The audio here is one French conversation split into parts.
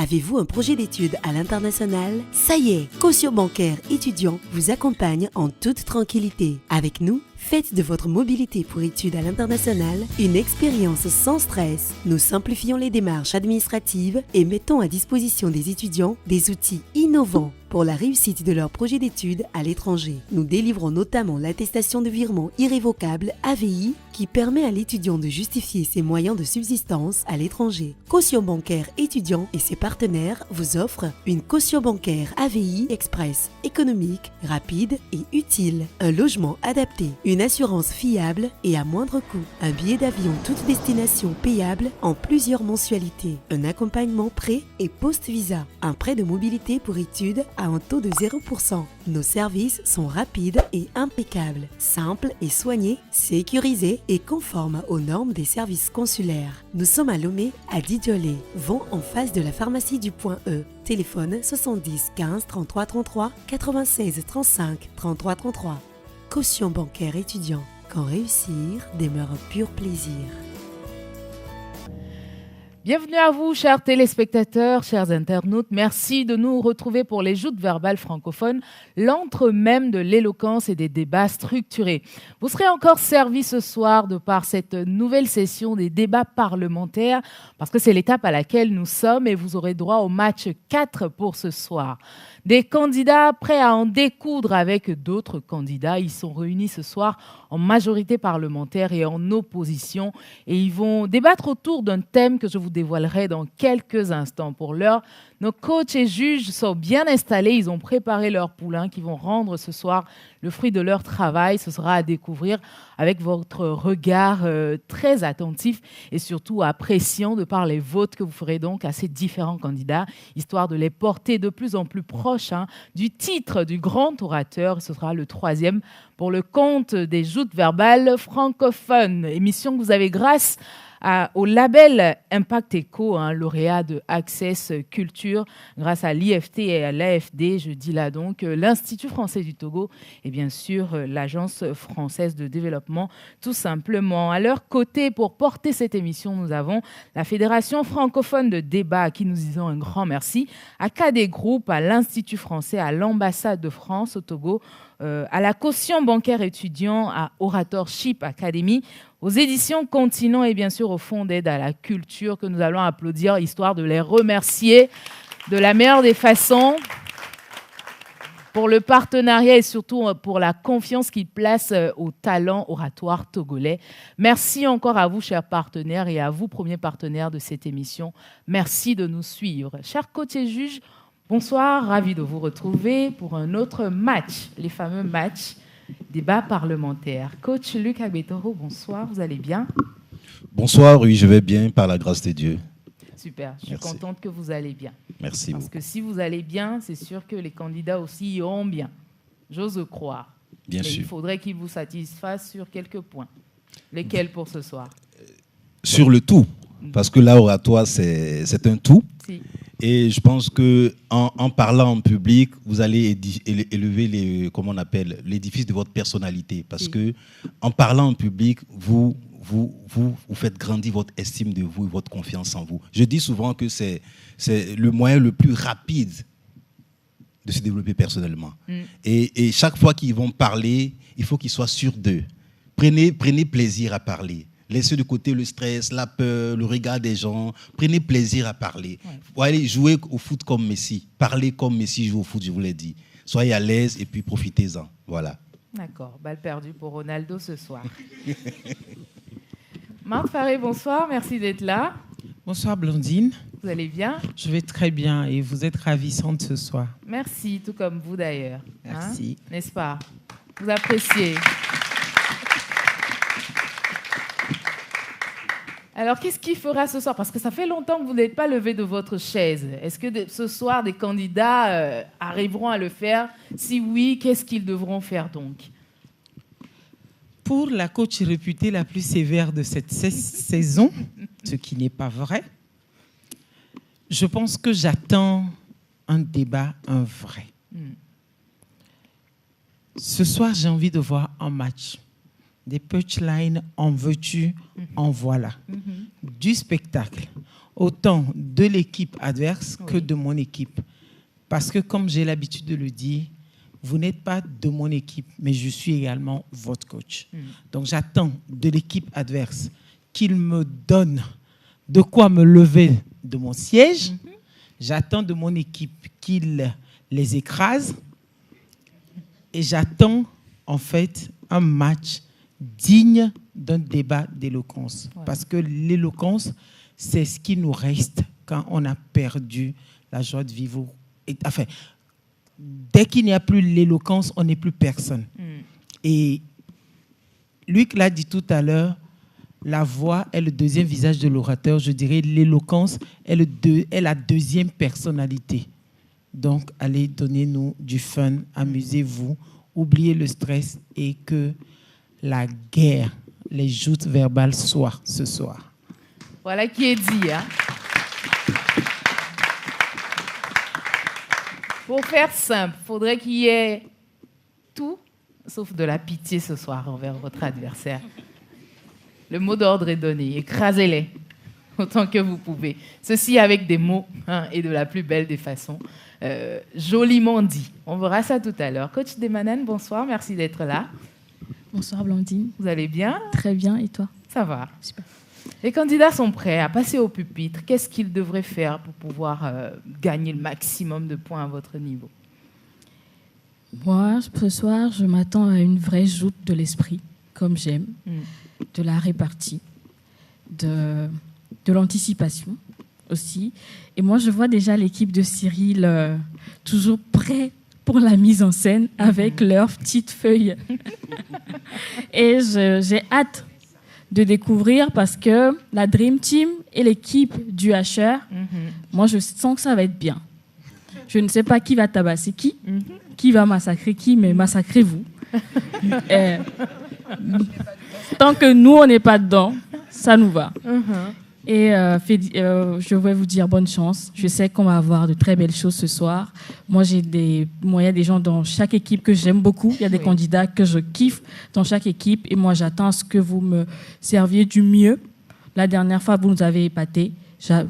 Avez-vous un projet d'études à l'international? Ça y est, Caution Bancaire Étudiant vous accompagne en toute tranquillité. Avec nous, faites de votre mobilité pour études à l'international une expérience sans stress. Nous simplifions les démarches administratives et mettons à disposition des étudiants des outils innovants pour la réussite de leur projet d'études à l'étranger. Nous délivrons notamment l'attestation de virement irrévocable AVI qui permet à l'étudiant de justifier ses moyens de subsistance à l'étranger. Caution Bancaire Étudiant et ses partenaires vous offrent une caution bancaire AVI express, économique, rapide et utile, un logement adapté, une assurance fiable et à moindre coût, un billet d'avion toute destination payable en plusieurs mensualités, un accompagnement pré- et post-visa, un prêt de mobilité pour études à un taux de 0%. Nos services sont rapides et impeccables, simples et soignés, sécurisés et conformes aux normes des services consulaires. Nous sommes à Lomé, à Didiolé, vont en face de la pharmacie du Point E. Téléphone 70 15 33 33 96 35 33 33. Caution bancaire étudiant. Quand réussir demeure un pur plaisir. Bienvenue à vous, chers téléspectateurs, chers internautes. Merci de nous retrouver pour les joutes verbales francophones, l'antre même de l'éloquence et des débats structurés. Vous serez encore servis ce soir de par cette nouvelle session des débats parlementaires, parce que c'est l'étape à laquelle nous sommes et vous aurez droit au match 4 pour ce soir. Des candidats prêts à en découdre avec d'autres candidats. Ils sont réunis ce soir en majorité parlementaire et en opposition. Et ils vont débattre autour d'un thème que je vous dévoilerai dans quelques instants. Pour l'heure, nos coachs et juges sont bien installés. Ils ont préparé leurs poulains qui vont rendre ce soir le fruit de leur travail. Ce sera à découvrir avec votre regard très attentif et surtout appréciant de par les votes que vous ferez donc à ces différents candidats, histoire de les porter de plus en plus proches du titre du grand orateur. Ce sera le 3e pour le compte des joutes verbales francophones. Émission que vous avez grâce au label Impact Eco, lauréat de Access Culture, grâce à l'IFT et à l'AFD, je dis là donc, l'Institut français du Togo et bien sûr l'Agence française de développement, tout simplement. À leur côté, pour porter cette émission, nous avons la Fédération francophone de débat, à qui nous disons un grand merci, à KD Group, à l'Institut français, à l'ambassade de France au Togo, à la Caution bancaire étudiant, à Oratorship Academy, aux éditions Continent et bien sûr au Fonds d'aide à la culture que nous allons applaudir, histoire de les remercier de la meilleure des façons pour le partenariat et surtout pour la confiance qu'ils placent au talent oratoire togolais. Merci encore à vous, chers partenaires, et à vous, premiers partenaires de cette émission. Merci de nous suivre. Chers coachs et juges, bonsoir, ravi de vous retrouver pour un autre match, les fameux matchs débat parlementaire. Coach Luc Agbetoro, bonsoir, vous allez bien? Bonsoir, oui, je vais bien, par la grâce de Dieu. Super, je suis contente que vous allez bien. Merci Parce que si vous allez bien, c'est sûr que les candidats aussi iront bien. J'ose croire. Bien sûr. Il faudrait qu'ils vous satisfassent sur quelques points. Lesquels pour ce soir? Sur le tout, parce que l'oratoire, c'est un tout. Si. Et je pense qu'en parlant en public, vous allez élever l'édifice de votre personnalité. Parce qu'en parlant en public, vous faites grandir votre estime de vous et votre confiance en vous. Je dis souvent que c'est le moyen le plus rapide de se développer personnellement. Et chaque fois qu'ils vont parler, il faut qu'ils soient sûrs d'eux. Prenez plaisir à parler. Laissez de côté le stress, la peur, le regard des gens. Prenez plaisir à parler. Ouais. Allez jouer au foot comme Messi. Parlez comme Messi joue au foot, je vous l'ai dit. Soyez à l'aise et puis profitez-en. Voilà. D'accord. Balle perdue pour Ronaldo ce soir. Marc Faré, bonsoir. Merci d'être là. Bonsoir Blandine. Vous allez bien? Je vais très bien et vous êtes ravissante ce soir. Merci, tout comme vous d'ailleurs. Merci. N'est-ce pas? Vous appréciez. Alors, qu'est-ce qu'il fera ce soir? Parce que ça fait longtemps que vous n'êtes pas levé de votre chaise. Est-ce que ce soir, des candidats arriveront à le faire? Si oui, qu'est-ce qu'ils devront faire donc? Pour la coach réputée la plus sévère de cette saison, ce qui n'est pas vrai, je pense que j'attends un débat, un vrai. Ce soir, j'ai envie de voir un match. Des punchlines, en veux-tu, en voilà. Du spectacle. autant de l'équipe adverse que de mon équipe. Parce que comme j'ai l'habitude de le dire, vous n'êtes pas de mon équipe, mais je suis également votre coach. Donc j'attends de l'équipe adverse qu'il me donne de quoi me lever de mon siège. J'attends de mon équipe qu'il les écrase. Et j'attends en fait un match digne d'un débat d'éloquence. Ouais. Parce que l'éloquence, c'est ce qui nous reste quand on a perdu la joie de vivre. Enfin, dès qu'il n'y a plus l'éloquence, on n'est plus personne. Et Luc l'a dit tout à l'heure, la voix est le deuxième visage de l'orateur. Je dirais l'éloquence est la deuxième personnalité. Donc, allez, donnez-nous du fun, amusez-vous, oubliez le stress et que la guerre, les joutes verbales soient ce soir. Voilà qui est dit. Hein? Pour faire simple, il faudrait qu'il y ait tout, sauf de la pitié ce soir envers votre adversaire. Le mot d'ordre est donné. Écrasez-les autant que vous pouvez. Ceci avec des mots et de la plus belle des façons. Joliment dit. On verra ça tout à l'heure. Coach Desmanen, bonsoir. Merci d'être là. Bonsoir Blandine. Vous allez bien? Très bien. Et toi? Ça va. Super. Les candidats sont prêts à passer au pupitre. Qu'est-ce qu'ils devraient faire pour pouvoir gagner le maximum de points à votre niveau? Moi, ce soir, je m'attends à une vraie joute de l'esprit, comme j'aime, de la répartie, de l'anticipation aussi. Et moi, je vois déjà l'équipe de Cyril toujours prêt pour la mise en scène avec leurs petites feuilles. Et j'ai hâte de découvrir parce que la Dream Team et l'équipe du HR, moi, je sens que ça va être bien. Je ne sais pas qui va tabasser qui va massacrer qui, mais massacrez-vous. Tant que nous, on n'est pas dedans, ça nous va. Et je vais vous dire bonne chance. Je sais qu'on va avoir de très belles choses ce soir. Moi, il y a des gens dans chaque équipe que j'aime beaucoup. Il y a des candidats que je kiffe dans chaque équipe. Et moi, j'attends à ce que vous me serviez du mieux. La dernière fois, vous nous avez épatés.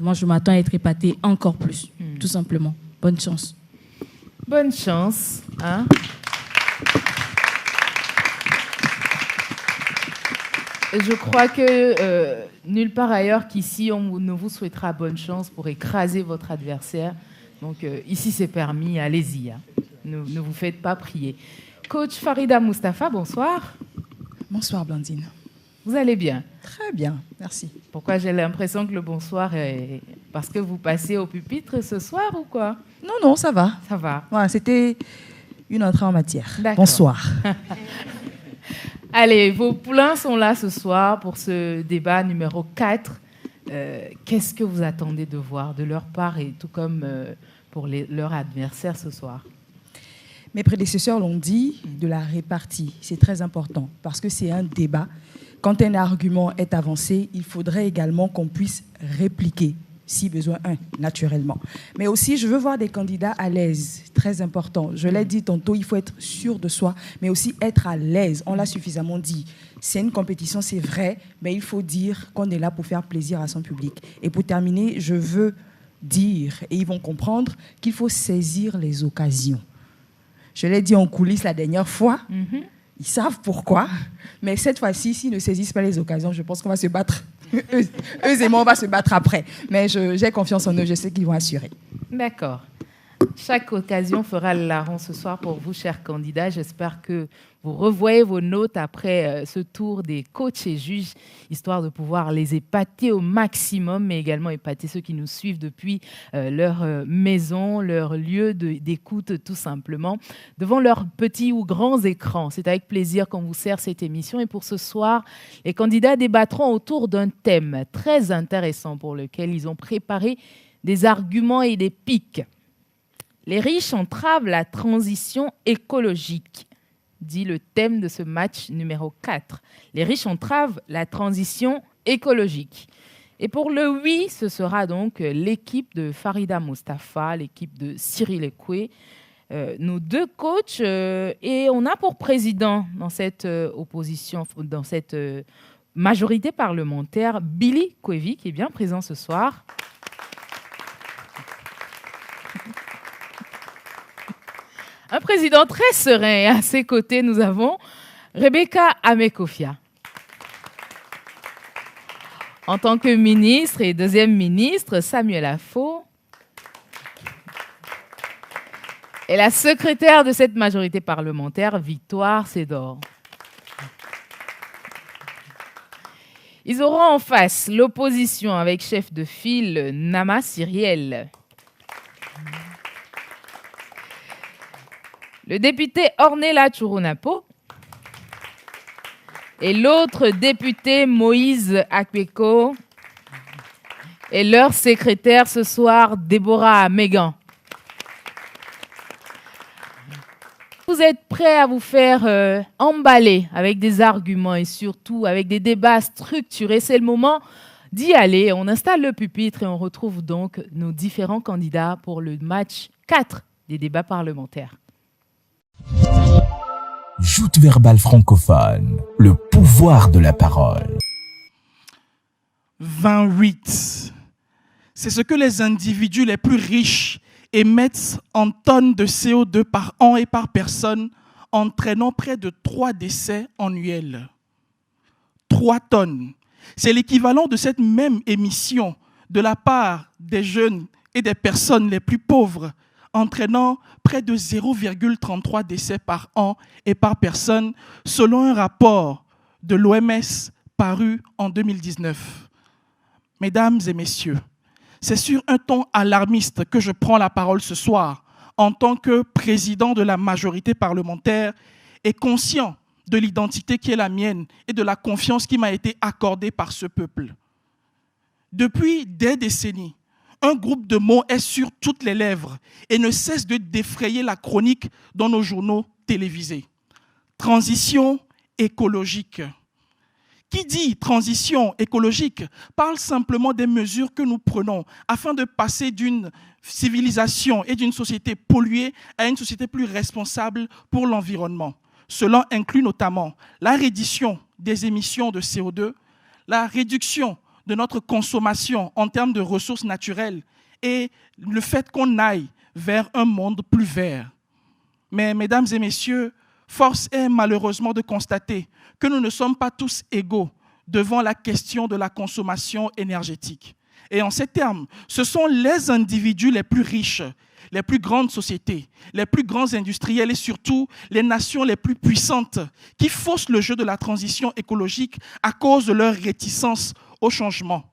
Moi, je m'attends à être épatée encore plus, tout simplement. Bonne chance. Bonne chance. Hein? Je crois que nulle part ailleurs qu'ici, on ne vous souhaitera bonne chance pour écraser votre adversaire. Donc ici, c'est permis, allez-y. Hein. Ne vous faites pas prier. Coach Farida Mustafa, bonsoir. Bonsoir Blandine. Vous allez bien? Très bien, merci. Pourquoi j'ai l'impression que le bonsoir est... Parce que vous passez au pupitre ce soir ou quoi? Non, ça va. Ça va. Ouais, c'était une entrée en matière. D'accord. Bonsoir. Allez, vos poulains sont là ce soir pour ce débat numéro 4. Qu'est-ce que vous attendez de voir de leur part et tout comme pour leurs adversaires ce soir? Mes prédécesseurs l'ont dit, de la répartie. C'est très important parce que c'est un débat. Quand un argument est avancé, il faudrait également qu'on puisse répliquer, si besoin, naturellement. Mais aussi, je veux voir des candidats à l'aise, très important. Je l'ai dit tantôt, il faut être sûr de soi, mais aussi être à l'aise. On l'a suffisamment dit. C'est une compétition, c'est vrai, mais il faut dire qu'on est là pour faire plaisir à son public. Et pour terminer, je veux dire, et ils vont comprendre, qu'il faut saisir les occasions. Je l'ai dit en coulisses la dernière fois. Ils savent pourquoi, mais cette fois-ci, s'ils ne saisissent pas les occasions, je pense qu'on va se battre. Eux et moi, on va se battre après. Mais j'ai confiance en eux, je sais qu'ils vont assurer. D'accord. Chaque occasion fera le larron ce soir pour vous, chers candidats. J'espère que vous revoyez vos notes après ce tour des coachs et juges, histoire de pouvoir les épater au maximum, mais également épater ceux qui nous suivent depuis leur maison, leur lieu d'écoute, tout simplement, devant leurs petits ou grands écrans. C'est avec plaisir qu'on vous sert cette émission. Et pour ce soir, les candidats débattront autour d'un thème très intéressant pour lequel ils ont préparé des arguments et des pics. Les riches entravent la transition écologique, dit le thème de ce match numéro 4. Les riches entravent la transition écologique. Et pour le oui, ce sera donc l'équipe de Farida Mustafa, l'équipe de Cyril Ekwe, nos deux coachs. Et on a pour président dans cette opposition, dans cette majorité parlementaire, Billy Kwevi, qui est bien présent ce soir. Un président très serein. Et à ses côtés, nous avons Rebecca Amekofia. En tant que ministre et deuxième ministre, Samuel Afo. Et la secrétaire de cette majorité parlementaire, Victoire Sédor. Ils auront en face l'opposition avec chef de file Nama Cyriel. Le député Ornella Churunapo. Et l'autre député Moïse Akweko. Et leur secrétaire ce soir, Déborah Mégan. Vous êtes prêts à vous faire emballer avec des arguments et surtout avec des débats structurés. C'est le moment d'y aller. On installe le pupitre et on retrouve donc nos différents candidats pour le match 4 des débats parlementaires. Joute verbale francophone, le pouvoir de la parole. 28. C'est ce que les individus les plus riches émettent en tonnes de CO2 par an et par personne, entraînant près de 3 décès annuels. 3 tonnes. C'est l'équivalent de cette même émission de la part des jeunes et des personnes les plus pauvres, entraînant près de 0,33 décès par an et par personne, selon un rapport de l'OMS paru en 2019. Mesdames et messieurs, c'est sur un ton alarmiste que je prends la parole ce soir, en tant que président de la majorité parlementaire et conscient de l'identité qui est la mienne et de la confiance qui m'a été accordée par ce peuple. Depuis des décennies, un groupe de mots est sur toutes les lèvres et ne cesse de défrayer la chronique dans nos journaux télévisés. Transition écologique. Qui dit transition écologique parle simplement des mesures que nous prenons afin de passer d'une civilisation et d'une société polluée à une société plus responsable pour l'environnement. Cela inclut notamment la réduction des émissions de CO2, la réduction de notre consommation en termes de ressources naturelles et le fait qu'on aille vers un monde plus vert. Mais, mesdames et messieurs, force est malheureusement de constater que nous ne sommes pas tous égaux devant la question de la consommation énergétique. Et en ces termes, ce sont les individus les plus riches, les plus grandes sociétés, les plus grands industriels et surtout les nations les plus puissantes qui faussent le jeu de la transition écologique à cause de leur réticence au changement.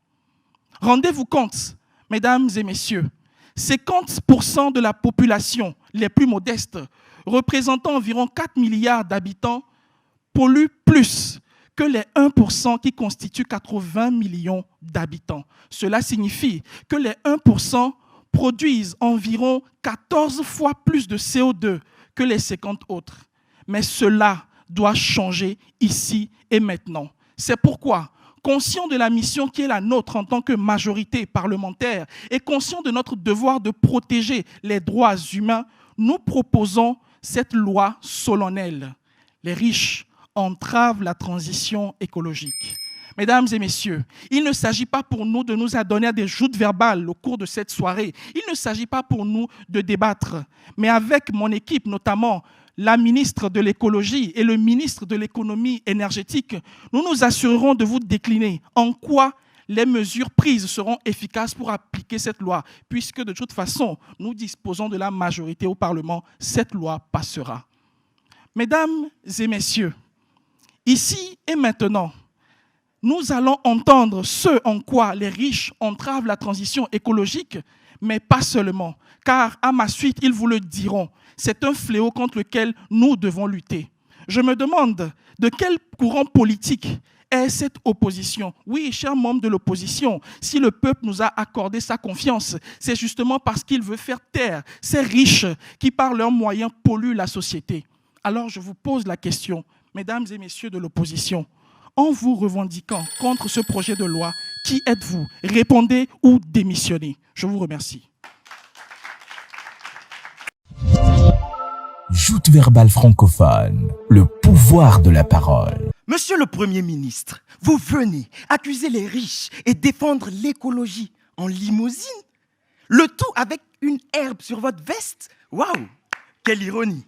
Rendez-vous compte, mesdames et messieurs, 50% de la population les plus modestes, représentant environ 4 milliards d'habitants, polluent plus que les 1% qui constituent 80 millions d'habitants. Cela signifie que les 1% produisent environ 14 fois plus de CO2 que les 50 autres. Mais cela doit changer ici et maintenant. C'est pourquoi, conscient de la mission qui est la nôtre en tant que majorité parlementaire et conscient de notre devoir de protéger les droits humains, nous proposons cette loi solennelle. Les riches entravent la transition écologique. Mesdames et messieurs, il ne s'agit pas pour nous de nous adonner à des joutes verbales au cours de cette soirée. Il ne s'agit pas pour nous de débattre. Mais avec mon équipe, notamment la ministre de l'écologie et le ministre de l'économie énergétique, nous nous assurerons de vous décliner en quoi les mesures prises seront efficaces pour appliquer cette loi, puisque de toute façon, nous disposons de la majorité au Parlement, cette loi passera. Mesdames et messieurs, ici et maintenant, nous allons entendre ce en quoi les riches entravent la transition écologique, mais pas seulement, car à ma suite, ils vous le diront. C'est un fléau contre lequel nous devons lutter. Je me demande de quel courant politique est cette opposition. Oui, chers membres de l'opposition, si le peuple nous a accordé sa confiance, c'est justement parce qu'il veut faire taire ces riches qui, par leurs moyens, polluent la société. Alors je vous pose la question, mesdames et messieurs de l'opposition, en vous revendiquant contre ce projet de loi, qui êtes-vous? Répondez ou démissionnez. Je vous remercie. Joute verbale francophone, le pouvoir de la parole. Monsieur le Premier ministre, vous venez accuser les riches et défendre l'écologie en limousine? Le tout avec une herbe sur votre veste? Waouh! Quelle ironie!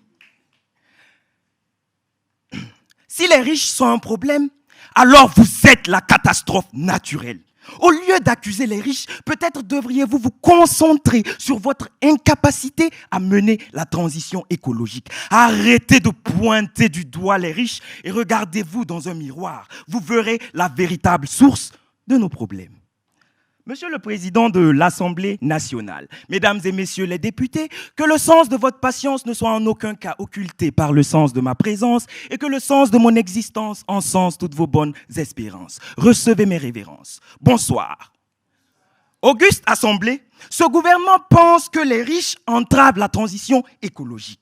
Si les riches sont un problème, alors vous êtes la catastrophe naturelle. Au lieu d'accuser les riches, peut-être devriez-vous vous concentrer sur votre incapacité à mener la transition écologique. Arrêtez de pointer du doigt les riches et regardez-vous dans un miroir. Vous verrez la véritable source de nos problèmes. Monsieur le Président de l'Assemblée nationale, Mesdames et Messieurs les députés, que le sens de votre patience ne soit en aucun cas occulté par le sens de ma présence et que le sens de mon existence encense toutes vos bonnes espérances. Recevez mes révérences. Bonsoir. Auguste Assemblée, ce gouvernement pense que les riches entravent la transition écologique.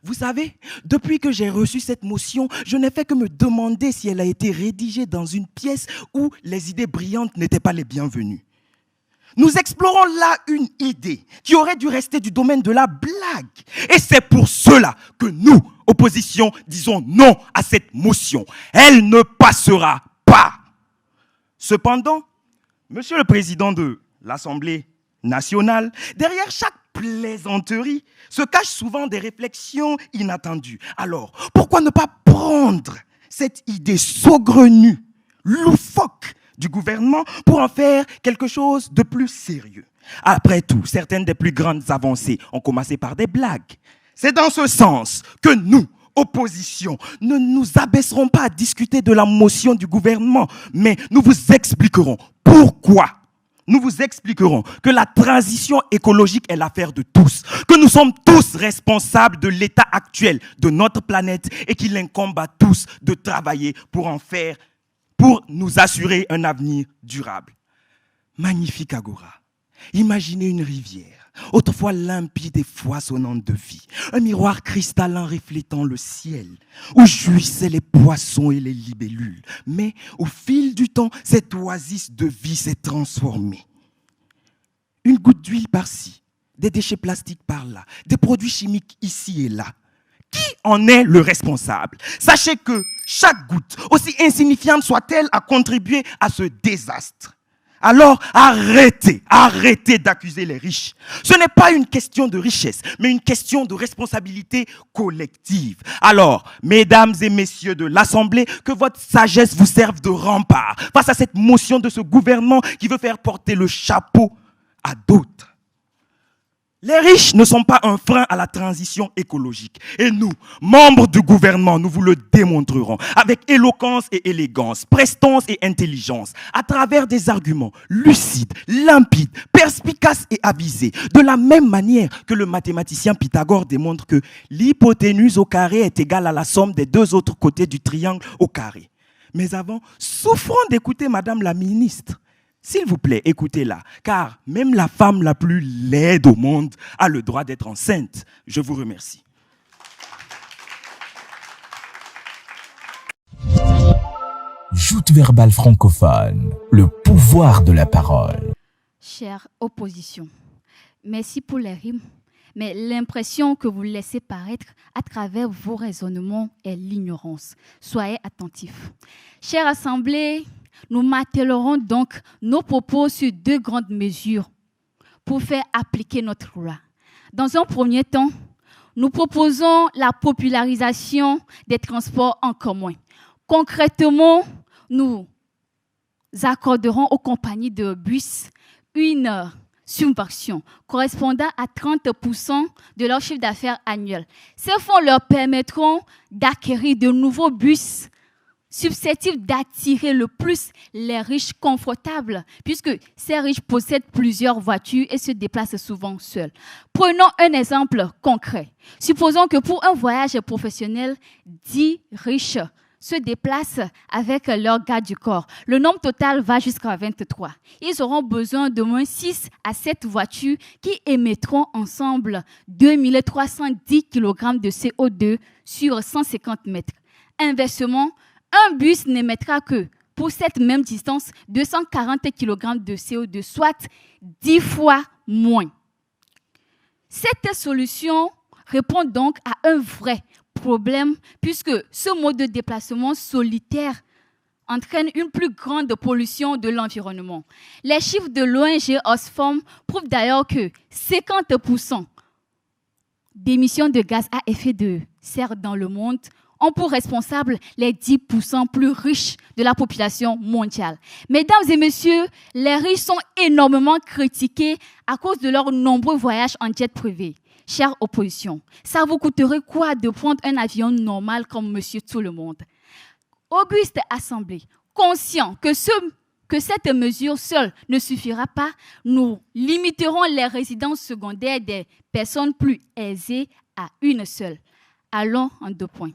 Vous savez, depuis que j'ai reçu cette motion, je n'ai fait que me demander si elle a été rédigée dans une pièce où les idées brillantes n'étaient pas les bienvenues. Nous explorons là une idée qui aurait dû rester du domaine de la blague. Et c'est pour cela que nous, opposition, disons non à cette motion. Elle ne passera pas. Cependant, Monsieur le Président de l'Assemblée nationale, derrière chaque plaisanterie se cachent souvent des réflexions inattendues. Alors, pourquoi ne pas prendre cette idée saugrenue, loufoque, du gouvernement pour en faire quelque chose de plus sérieux? Après tout, certaines des plus grandes avancées ont commencé par des blagues. C'est dans ce sens que nous, opposition, ne nous abaisserons pas à discuter de la motion du gouvernement, mais nous vous expliquerons pourquoi. Nous vous expliquerons que la transition écologique est l'affaire de tous, que nous sommes tous responsables de l'état actuel de notre planète et qu'il incombe à tous de travailler pour nous assurer un avenir durable. Magnifique agora. Imaginez une rivière, autrefois limpide et foisonnante de vie, un miroir cristallin reflétant le ciel, où jouissaient les poissons et les libellules. Mais au fil du temps, cette oasis de vie s'est transformée. Une goutte d'huile par-ci, des déchets plastiques par-là, des produits chimiques ici et là. Qui en est le responsable? Sachez que chaque goutte, aussi insignifiante soit-elle, a contribué à ce désastre. Alors, arrêtez d'accuser les riches. Ce n'est pas une question de richesse, mais une question de responsabilité collective. Alors, Mesdames et Messieurs de l'Assemblée, que votre sagesse vous serve de rempart face à cette motion de ce gouvernement qui veut faire porter le chapeau à d'autres. Les riches ne sont pas un frein à la transition écologique. Et nous, membres du gouvernement, nous vous le démontrerons avec éloquence et élégance, prestance et intelligence, à travers des arguments lucides, limpides, perspicaces et avisés. De la même manière que le mathématicien Pythagore démontre que l'hypoténuse au carré est égale à la somme des deux autres côtés du triangle au carré. Mais avant, souffrons d'écouter Madame la ministre. S'il vous plaît, écoutez-la, car même la femme la plus laide au monde a le droit d'être enceinte. Je vous remercie. Joute verbale francophone, le pouvoir de la parole. Chère opposition, merci pour les rimes, mais l'impression que vous laissez paraître à travers vos raisonnements est l'ignorance. Soyez attentifs. Chère Assemblée, nous martelerons donc nos propos sur deux grandes mesures pour faire appliquer notre loi. Dans un premier temps, nous proposons la popularisation des transports en commun. Concrètement, nous accorderons aux compagnies de bus une subvention correspondant à 30% de leur chiffre d'affaires annuel. Ces fonds leur permettront d'acquérir de nouveaux bus susceptibles d'attirer le plus les riches confortables, puisque ces riches possèdent plusieurs voitures et se déplacent souvent seuls. Prenons un exemple concret. Supposons que pour un voyage professionnel, 10 riches se déplacent avec leur garde du corps. Le nombre total va jusqu'à 23. Ils auront besoin d'au moins 6 à 7 voitures qui émettront ensemble 2310 kg de CO2 sur 150 mètres. Inversement, un bus n'émettra que, pour cette même distance, 240 kg de CO2, soit 10 fois moins. Cette solution répond donc à un vrai problème, puisque ce mode de déplacement solitaire entraîne une plus grande pollution de l'environnement. Les chiffres de l'ONG Oxfam prouvent d'ailleurs que 50% d'émissions de gaz à effet de serre dans le monde ont pour responsables les 10% plus riches de la population mondiale. Mesdames et messieurs, les riches sont énormément critiqués à cause de leurs nombreux voyages en jet privé. Chère opposition, ça vous coûterait quoi de prendre un avion normal comme monsieur tout le monde? Auguste Assemblée, conscient que cette mesure seule ne suffira pas, nous limiterons les résidences secondaires des personnes plus aisées à une seule. Allons en 2 points.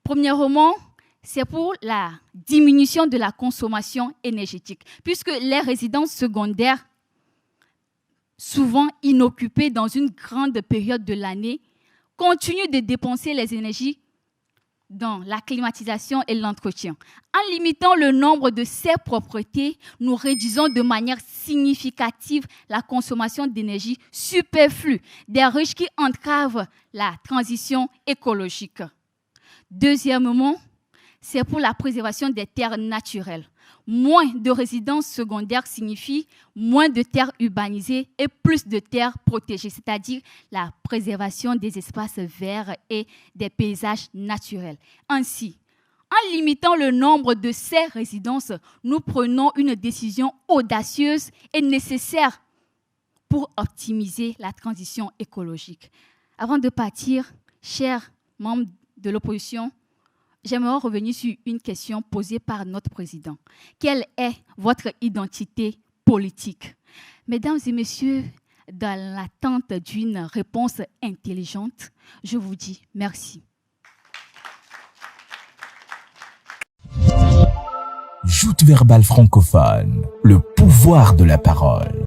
Premièrement, c'est pour la diminution de la consommation énergétique, puisque les résidences secondaires, souvent inoccupées dans une grande période de l'année, continuent de dépenser les énergies dans la climatisation et l'entretien. En limitant le nombre de ces propriétés, nous réduisons de manière significative la consommation d'énergie superflue des riches qui entravent la transition écologique. Deuxièmement, c'est pour la préservation des terres naturelles. Moins de résidences secondaires signifie moins de terres urbanisées et plus de terres protégées, c'est-à-dire la préservation des espaces verts et des paysages naturels. Ainsi, en limitant le nombre de ces résidences, nous prenons une décision audacieuse et nécessaire pour optimiser la transition écologique. Avant de partir, chers membres de l'opposition, j'aimerais revenir sur une question posée par notre président. Quelle est votre identité politique? Mesdames et messieurs, dans l'attente d'une réponse intelligente, je vous dis merci. Joute verbale francophone, le pouvoir de la parole.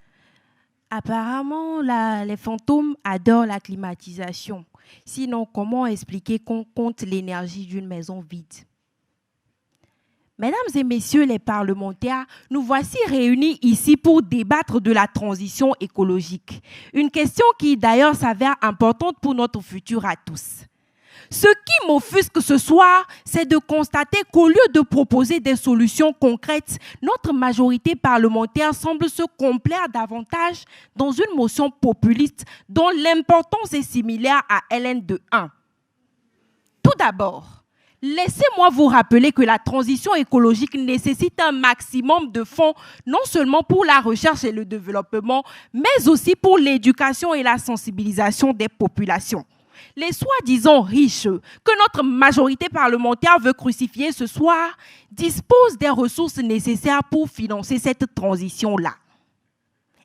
Apparemment, les fantômes adorent la climatisation. Sinon, comment expliquer qu'on compte l'énergie d'une maison vide? Mesdames et messieurs les parlementaires, nous voici réunis ici pour débattre de la transition écologique. Une question qui d'ailleurs s'avère importante pour notre futur à tous. Ce qui m'offusque ce soir, c'est de constater qu'au lieu de proposer des solutions concrètes, notre majorité parlementaire semble se complaire davantage dans une motion populiste dont l'importance est similaire à LN de 1. Tout d'abord, laissez-moi vous rappeler que la transition écologique nécessite un maximum de fonds, non seulement pour la recherche et le développement, mais aussi pour l'éducation et la sensibilisation des populations. Les soi-disant riches que notre majorité parlementaire veut crucifier ce soir disposent des ressources nécessaires pour financer cette transition-là.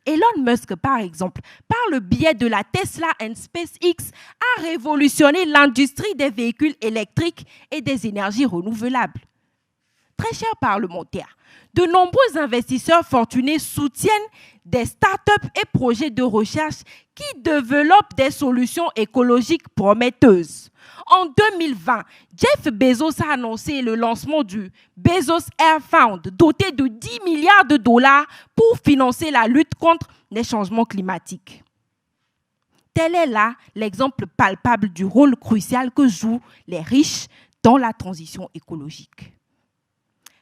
Elon Musk, par exemple, par le biais de la Tesla and SpaceX, a révolutionné l'industrie des véhicules électriques et des énergies renouvelables. Très chers parlementaires, de nombreux investisseurs fortunés soutiennent des startups et projets de recherche qui développent des solutions écologiques prometteuses. En 2020, Jeff Bezos a annoncé le lancement du Bezos Air Fund, doté de 10 milliards de dollars pour financer la lutte contre les changements climatiques. Tel est là l'exemple palpable du rôle crucial que jouent les riches dans la transition écologique.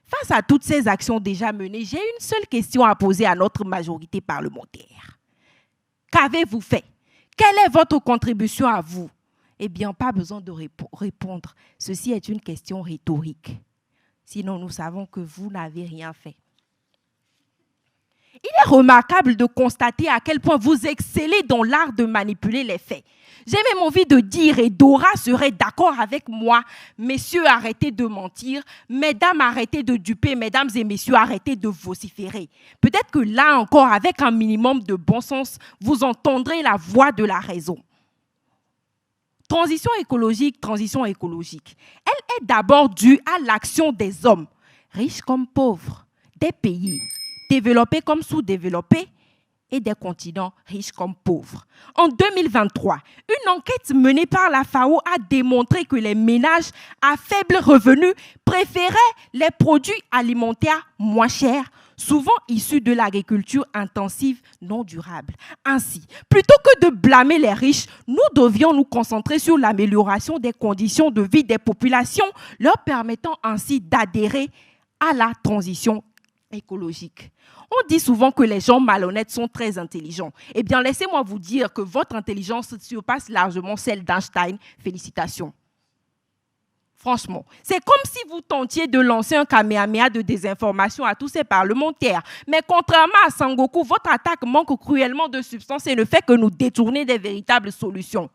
Face à toutes ces actions déjà menées, j'ai une seule question à poser à notre majorité parlementaire. Qu'avez-vous fait? Quelle est votre contribution à vous? Eh bien, pas besoin de répondre. Ceci est une question rhétorique. Sinon, nous savons que vous n'avez rien fait. Il est remarquable de constater à quel point vous excellez dans l'art de manipuler les faits. J'ai même envie de dire, et Dora serait d'accord avec moi, messieurs, arrêtez de mentir, mesdames, arrêtez de duper, mesdames et messieurs, arrêtez de vociférer. Peut-être que là encore, avec un minimum de bon sens, vous entendrez la voix de la raison. Transition écologique. Elle est d'abord due à l'action des hommes, riches comme pauvres, des pays développés comme sous-développés et des continents riches comme pauvres. En 2023, une enquête menée par la FAO a démontré que les ménages à faible revenu préféraient les produits alimentaires moins chers, souvent issus de l'agriculture intensive non durable. Ainsi, plutôt que de blâmer les riches, nous devions nous concentrer sur l'amélioration des conditions de vie des populations, leur permettant ainsi d'adhérer à la transition écologique. On dit souvent que les gens malhonnêtes sont très intelligents. Eh bien, laissez-moi vous dire que votre intelligence surpasse largement celle d'Einstein. Félicitations. Franchement, c'est comme si vous tentiez de lancer un kamehameha de désinformation à tous ces parlementaires. Mais contrairement à Sangoku, votre attaque manque cruellement de substance et ne fait que nous détourner des véritables solutions.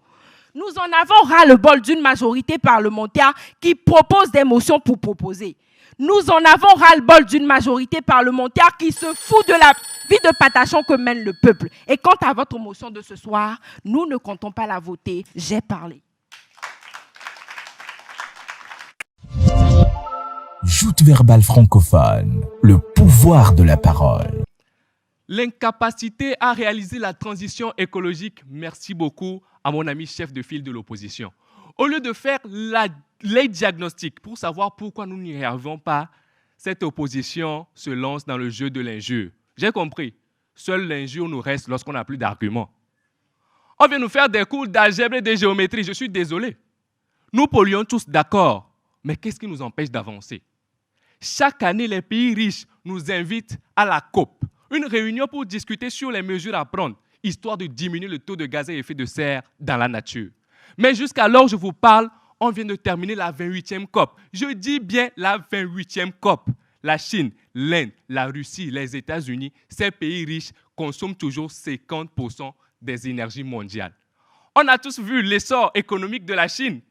Nous en avons ras-le-bol d'une majorité parlementaire qui propose des motions pour proposer. Nous en avons ras-le-bol d'une majorité parlementaire qui se fout de la vie de patachon que mène le peuple. Et quant à votre motion de ce soir, nous ne comptons pas la voter. J'ai parlé. Joute verbale francophone, le pouvoir de la parole. L'incapacité à réaliser la transition écologique, merci beaucoup à mon ami chef de file de l'opposition. Au lieu de faire les diagnostics pour savoir pourquoi nous n'y arrivons pas, cette opposition se lance dans le jeu de l'injure. J'ai compris, seule l'injure nous reste lorsqu'on n'a plus d'arguments. On vient nous faire des cours d'algèbre et de géométrie, je suis désolé. Nous polluons tous, d'accord, mais qu'est-ce qui nous empêche d'avancer? Chaque année, les pays riches nous invitent à la COP, une réunion pour discuter sur les mesures à prendre, histoire de diminuer le taux de gaz à effet de serre dans la nature. Mais jusqu'alors, je vous parle, on vient de terminer la 28e COP. Je dis bien la 28e COP. La Chine, l'Inde, la Russie, les États-Unis, ces pays riches consomment toujours 50% des énergies mondiales. On a tous vu l'essor économique de la Chine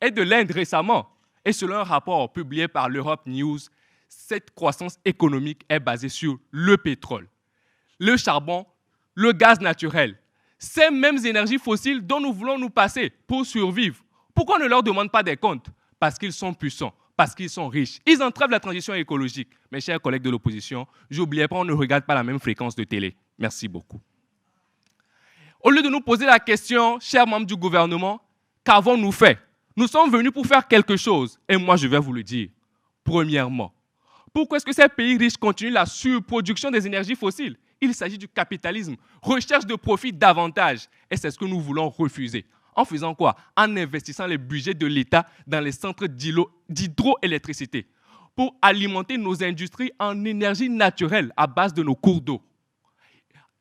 et de l'Inde récemment. Et selon un rapport publié par l'Europe News, cette croissance économique est basée sur le pétrole, le charbon, le gaz naturel. Ces mêmes énergies fossiles dont nous voulons nous passer pour survivre. Pourquoi on ne leur demande pas des comptes? Parce qu'ils sont puissants, parce qu'ils sont riches. Ils entravent la transition écologique. Mes chers collègues de l'opposition, n'oubliez pas, on ne regarde pas la même fréquence de télé. Merci beaucoup. Au lieu de nous poser la question, chers membres du gouvernement, qu'avons-nous fait? Nous sommes venus pour faire quelque chose. Et moi, je vais vous le dire. Premièrement, pourquoi est-ce que ces pays riches continuent la surproduction des énergies fossiles? Il s'agit du capitalisme, recherche de profit davantage. Et c'est ce que nous voulons refuser. En faisant quoi? En investissant les budgets de l'État dans les centres d'hydroélectricité pour alimenter nos industries en énergie naturelle à base de nos cours d'eau.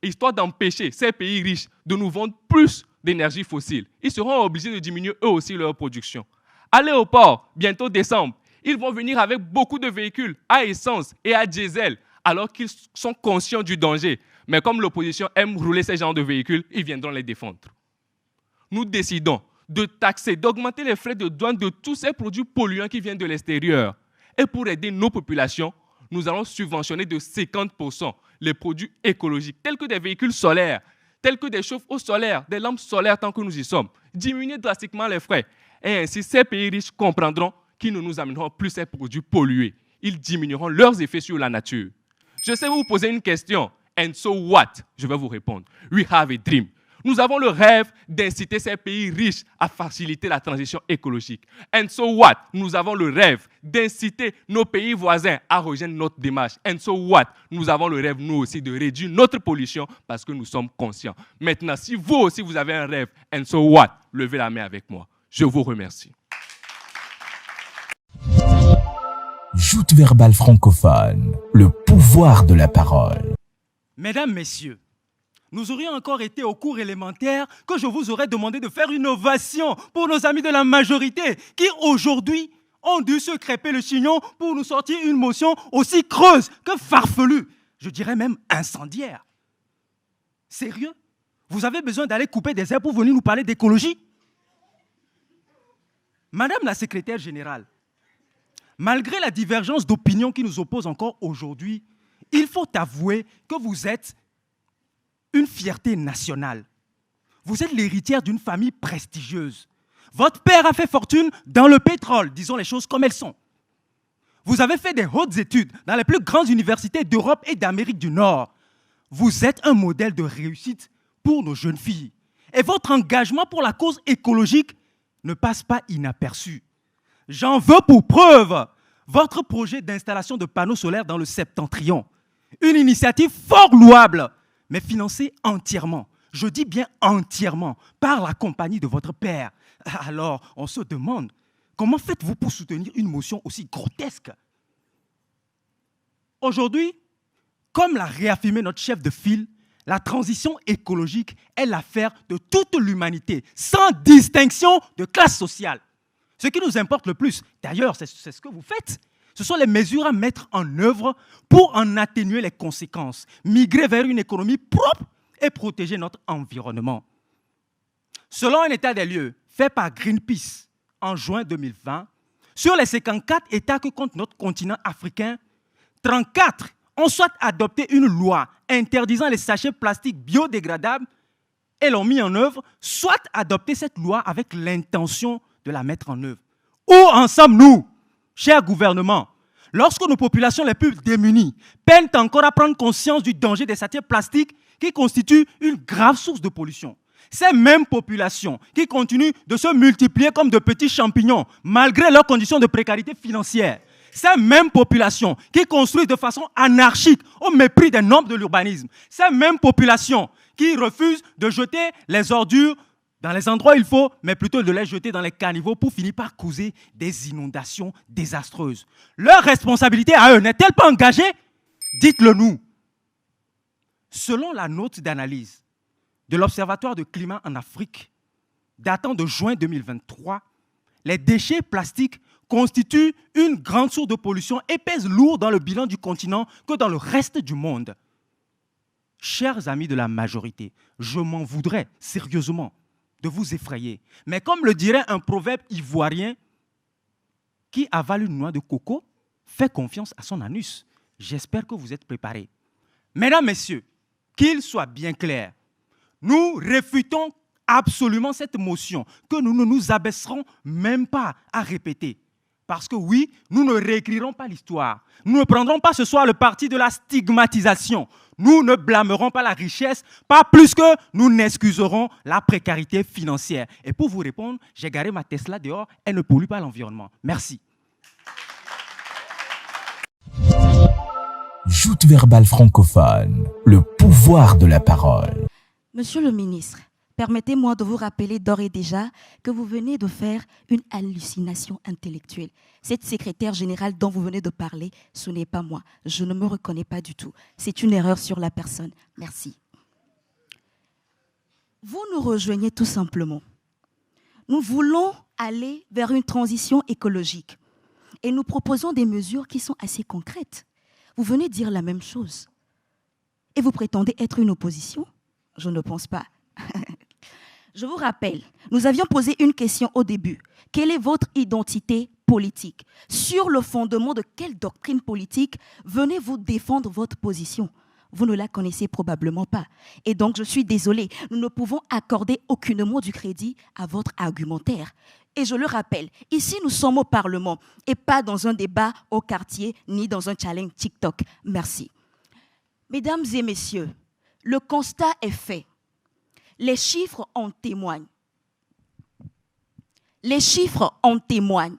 Histoire d'empêcher ces pays riches de nous vendre plus d'énergie fossile. Ils seront obligés de diminuer eux aussi leur production. Allez au port, bientôt décembre. Ils vont venir avec beaucoup de véhicules à essence et à diesel, alors qu'ils sont conscients du danger. Mais comme l'opposition aime rouler ces genres de véhicules, ils viendront les défendre. Nous décidons de taxer, d'augmenter les frais de douane de tous ces produits polluants qui viennent de l'extérieur. Et pour aider nos populations, nous allons subventionner de 50% les produits écologiques, tels que des véhicules solaires, tels que des chauffe-eau solaires, des lampes solaires tant que nous y sommes. Diminuer drastiquement les frais. Et ainsi, ces pays riches comprendront qu'ils ne nous amèneront plus ces produits pollués. Ils diminueront leurs effets sur la nature. Je sais vous poser une question. And so what? Je vais vous répondre. We have a dream. Nous avons le rêve d'inciter ces pays riches à faciliter la transition écologique. And so what? Nous avons le rêve d'inciter nos pays voisins à rejoindre notre démarche. And so what? Nous avons le rêve, nous aussi, de réduire notre pollution parce que nous sommes conscients. Maintenant, si vous aussi, vous avez un rêve, and so what? Levez la main avec moi. Je vous remercie. Joute verbale francophone, le pouvoir de la parole. Mesdames, Messieurs, nous aurions encore été au cours élémentaire que je vous aurais demandé de faire une ovation pour nos amis de la majorité qui, aujourd'hui, ont dû se crêper le chignon pour nous sortir une motion aussi creuse que farfelue, je dirais même incendiaire. Sérieux? Vous avez besoin d'aller couper des herbes pour venir nous parler d'écologie? Madame la secrétaire générale, malgré la divergence d'opinion qui nous oppose encore aujourd'hui, il faut avouer que vous êtes une fierté nationale. Vous êtes l'héritière d'une famille prestigieuse. Votre père a fait fortune dans le pétrole, disons les choses comme elles sont. Vous avez fait des hautes études dans les plus grandes universités d'Europe et d'Amérique du Nord. Vous êtes un modèle de réussite pour nos jeunes filles. Et votre engagement pour la cause écologique ne passe pas inaperçu. J'en veux pour preuve votre projet d'installation de panneaux solaires dans le Septentrion. Une initiative fort louable, mais financée entièrement, je dis bien entièrement, par la compagnie de votre père. Alors, on se demande, comment faites-vous pour soutenir une motion aussi grotesque? Aujourd'hui, comme l'a réaffirmé notre chef de file, la transition écologique est l'affaire de toute l'humanité, sans distinction de classe sociale. Ce qui nous importe le plus, d'ailleurs, c'est ce que vous faites. Ce sont les mesures à mettre en œuvre pour en atténuer les conséquences, migrer vers une économie propre et protéger notre environnement. Selon un état des lieux fait par Greenpeace en juin 2020, sur les 54 États que compte notre continent africain, 34 ont soit adopté une loi interdisant les sachets plastiques biodégradables et l'ont mis en œuvre, soit adopté cette loi avec l'intention de la mettre en œuvre. Où en sommes-nous, chers gouvernements, lorsque nos populations les plus démunies peinent encore à prendre conscience du danger des sachets plastiques qui constituent une grave source de pollution? Ces mêmes populations qui continuent de se multiplier comme de petits champignons malgré leurs conditions de précarité financière. Ces mêmes populations qui construisent de façon anarchique au mépris des normes de l'urbanisme. Ces mêmes populations qui refusent de jeter les ordures dans les endroits où il faut, mais plutôt de les jeter dans les caniveaux pour finir par causer des inondations désastreuses. Leur responsabilité à eux n'est-elle pas engagée? Dites-le nous. Selon la note d'analyse de l'Observatoire de climat en Afrique, datant de juin 2023, les déchets plastiques constituent une grande source de pollution et pèsent lourd dans le bilan du continent que dans le reste du monde. Chers amis de la majorité, je m'en voudrais sérieusement de vous effrayer. Mais comme le dirait un proverbe ivoirien, qui avale une noix de coco fait confiance à son anus. J'espère que vous êtes préparés. Mesdames, messieurs, qu'il soit bien clair, nous réfutons absolument cette motion que nous ne nous abaisserons même pas à répéter. Parce que oui, nous ne réécrirons pas l'histoire. Nous ne prendrons pas ce soir le parti de la stigmatisation. Nous ne blâmerons pas la richesse, pas plus que nous n'excuserons la précarité financière. Et pour vous répondre, j'ai garé ma Tesla dehors, elle ne pollue pas l'environnement. Merci. Joute verbale francophone, le pouvoir de la parole. Monsieur le ministre, permettez-moi de vous rappeler d'ores et déjà que vous venez de faire une hallucination intellectuelle. Cette secrétaire générale dont vous venez de parler, ce n'est pas moi. Je ne me reconnais pas du tout. C'est une erreur sur la personne. Merci. Vous nous rejoignez tout simplement. Nous voulons aller vers une transition écologique et nous proposons des mesures qui sont assez concrètes. Vous venez dire la même chose. Et vous prétendez être une opposition? Je ne pense pas. Je vous rappelle, nous avions posé une question au début. Quelle est votre identité politique? Sur le fondement de quelle doctrine politique venez-vous défendre votre position? Vous ne la connaissez probablement pas. Et donc, je suis désolée, nous ne pouvons accorder aucunement du crédit à votre argumentaire. Et je le rappelle, ici, nous sommes au Parlement et pas dans un débat au quartier ni dans un challenge TikTok. Merci. Mesdames et messieurs, le constat est fait. Les chiffres en témoignent. Les chiffres en témoignent.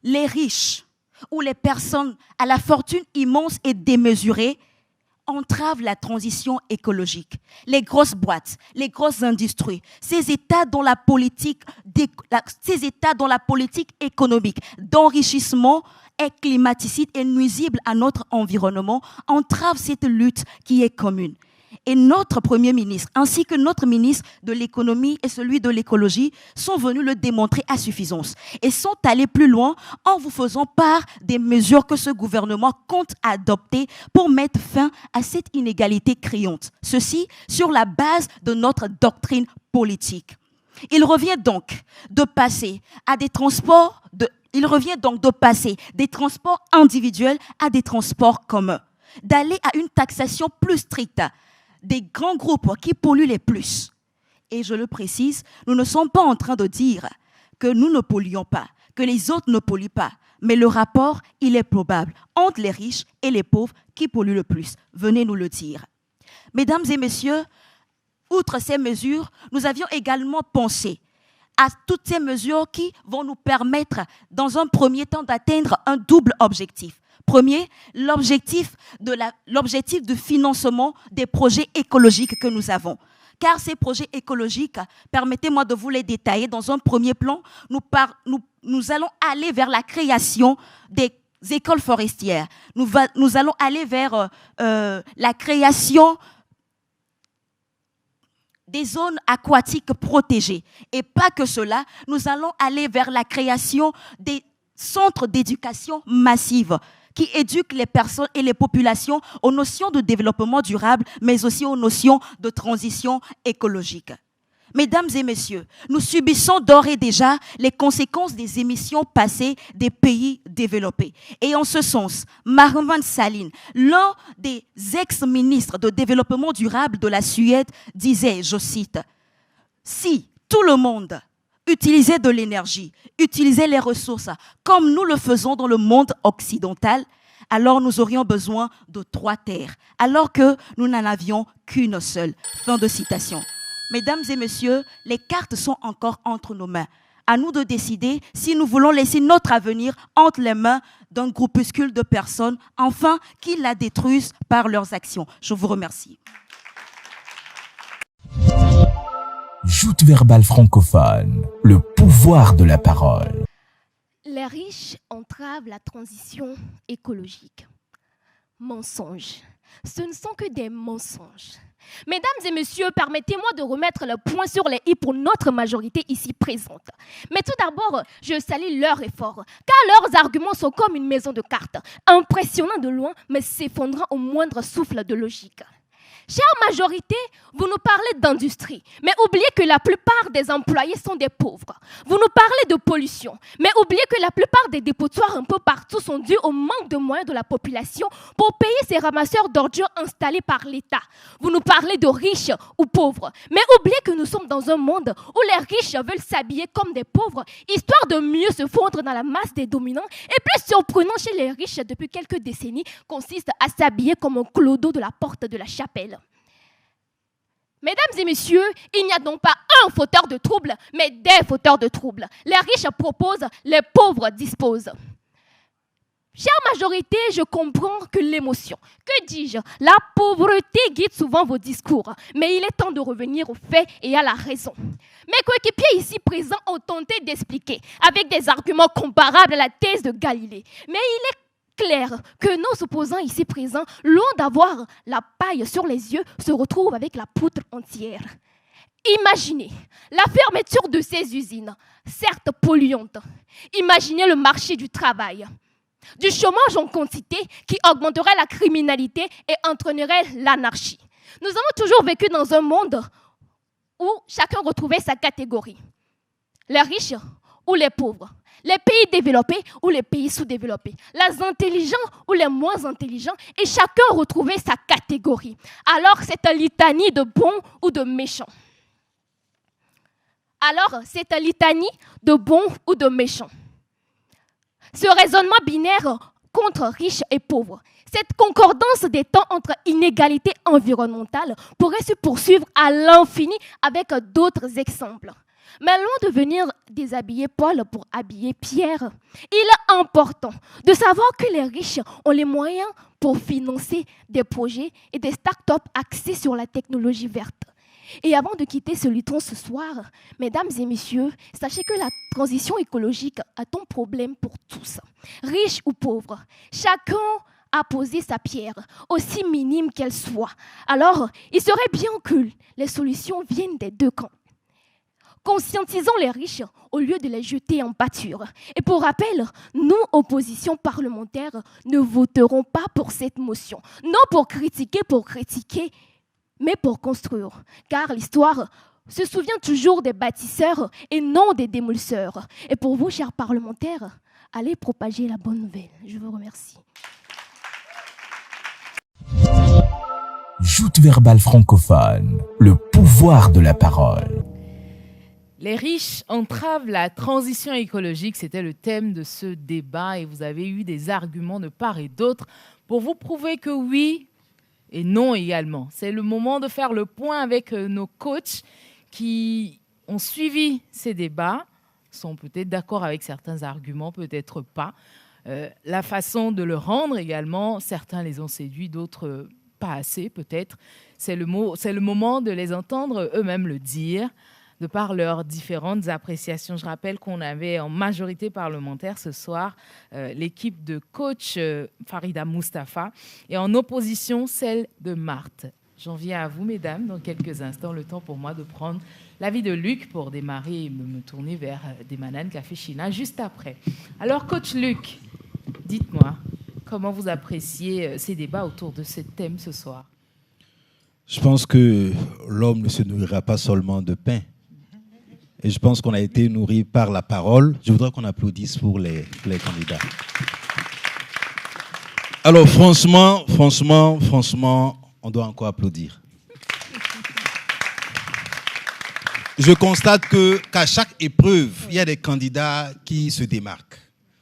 Les riches ou les personnes à la fortune immense et démesurée entravent la transition écologique. Les grosses boîtes, les grosses industries, ces États dont la politique économique d'enrichissement est climaticide et nuisible à notre environnement entravent cette lutte qui est commune. Et notre Premier ministre, ainsi que notre ministre de l'économie et celui de l'écologie, sont venus le démontrer à suffisance et sont allés plus loin en vous faisant part des mesures que ce gouvernement compte adopter pour mettre fin à cette inégalité criante. Ceci sur la base de notre doctrine politique. Il revient donc de passer des transports individuels à des transports communs, d'aller à une taxation plus stricte des grands groupes qui polluent les plus. Et je le précise, nous ne sommes pas en train de dire que nous ne polluons pas, que les autres ne polluent pas. Mais le rapport, il est probable entre les riches et les pauvres qui polluent le plus. Venez nous le dire. Mesdames et messieurs, outre ces mesures, nous avions également pensé à toutes ces mesures qui vont nous permettre, dans un premier temps, d'atteindre un double objectif. Premier, l'objectif de financement des projets écologiques que nous avons. Car ces projets écologiques, permettez-moi de vous les détailler. Dans un premier plan, nous allons aller vers la création des écoles forestières. Nous allons aller vers la création des zones aquatiques protégées. Et pas que cela, nous allons aller vers la création des centres d'éducation massive qui éduquent les personnes et les populations aux notions de développement durable, mais aussi aux notions de transition écologique. Mesdames et messieurs, nous subissons d'ores et déjà les conséquences des émissions passées des pays développés. Et en ce sens, Marwan Salin, l'un des ex-ministres de développement durable de la Suède, disait, je cite, « Si tout le monde utilisait de l'énergie, utilisait les ressources comme nous le faisons dans le monde occidental, alors nous aurions besoin de 3 terres, alors que nous n'en avions qu'une seule. » Fin de citation. Mesdames et messieurs, les cartes sont encore entre nos mains. À nous de décider si nous voulons laisser notre avenir entre les mains d'un groupuscule de personnes, enfin, qui la détruisent par leurs actions. Je vous remercie. Joute verbale francophone, le pouvoir de la parole. Les riches entravent la transition écologique. Mensonges. Ce ne sont que des mensonges. Mesdames et messieurs, permettez-moi de remettre le point sur les i pour notre majorité ici présente. Mais tout d'abord, je salue leur effort, car leurs arguments sont comme une maison de cartes, impressionnants de loin, mais s'effondrant au moindre souffle de logique. Chère majorité, vous nous parlez d'industrie, mais oubliez que la plupart des employés sont des pauvres. Vous nous parlez de pollution, mais oubliez que la plupart des dépotoirs un peu partout sont dus au manque de moyens de la population pour payer ces ramasseurs d'ordures installés par l'État. Vous nous parlez de riches ou pauvres, mais oubliez que nous sommes dans un monde où les riches veulent s'habiller comme des pauvres, histoire de mieux se fondre dans la masse des dominants. Et plus surprenant chez les riches depuis quelques décennies consiste à s'habiller comme un clodo de la porte de la chapelle. Mesdames et messieurs, il n'y a donc pas un fauteur de troubles, mais des fauteurs de troubles. Les riches proposent, les pauvres disposent. Chère majorité, je comprends que l'émotion, que dis-je, la pauvreté guide souvent vos discours. Mais il est temps de revenir aux faits et à la raison. Mes coéquipiers ici présents ont tenté d'expliquer, avec des arguments comparables à la thèse de Galilée. Mais il est clair que nos opposants ici présents, loin d'avoir la paille sur les yeux, se retrouvent avec la poutre entière. Imaginez la fermeture de ces usines, certes polluantes. Imaginez le marché du travail, du chômage en quantité qui augmenterait la criminalité et entraînerait l'anarchie. Nous avons toujours vécu dans un monde où chacun retrouvait sa catégorie. Les riches ou les pauvres, les pays développés ou les pays sous-développés, les intelligents ou les moins intelligents, et chacun retrouvait sa catégorie. Alors, c'est un litanie de bons ou de méchants. Ce raisonnement binaire contre riches et pauvres, cette concordance des temps entre inégalités environnementales pourrait se poursuivre à l'infini avec d'autres exemples. Mais loin de venir déshabiller Paul pour habiller Pierre, il est important de savoir que les riches ont les moyens pour financer des projets et des start-up axés sur la technologie verte. Et avant de quitter ce luton ce soir, mesdames et messieurs, sachez que la transition écologique est un problème pour tous, riches ou pauvres. Chacun a posé sa pierre, aussi minime qu'elle soit. Alors, il serait bien que les solutions viennent des deux camps. Conscientisons les riches au lieu de les jeter en pâture. Et pour rappel, nous, opposition parlementaire, ne voterons pas pour cette motion. Non pour critiquer, mais pour construire. Car l'histoire se souvient toujours des bâtisseurs et non des démolisseurs. Et pour vous, chers parlementaires, allez propager la bonne nouvelle. Je vous remercie. Joute verbale francophone, le pouvoir de la parole. Les riches entravent la transition écologique, c'était le thème de ce débat et vous avez eu des arguments de part et d'autre pour vous prouver que oui et non également. C'est le moment de faire le point avec nos coachs qui ont suivi ces débats, sont peut-être d'accord avec certains arguments, peut-être pas. La façon de le rendre également, certains les ont séduits, d'autres pas assez peut-être. C'est le moment de les entendre eux-mêmes le dire, de par leurs différentes appréciations. Je rappelle qu'on avait en majorité parlementaire ce soir l'équipe de coach Farida Mustafa et en opposition celle de Marthe. J'en viens à vous, mesdames, dans quelques instants, le temps pour moi de prendre l'avis de Luc pour démarrer et me tourner vers Demanan Café China juste après. Alors, coach Luc, dites-moi, comment vous appréciez ces débats autour de ce thème ce soir? Je pense que l'homme ne se nourrira pas seulement de pain. Et je pense qu'on a été nourri par la parole. Je voudrais qu'on applaudisse pour les candidats. Alors, franchement, on doit encore applaudir. Je constate qu'à chaque épreuve, il y a des candidats qui se démarquent.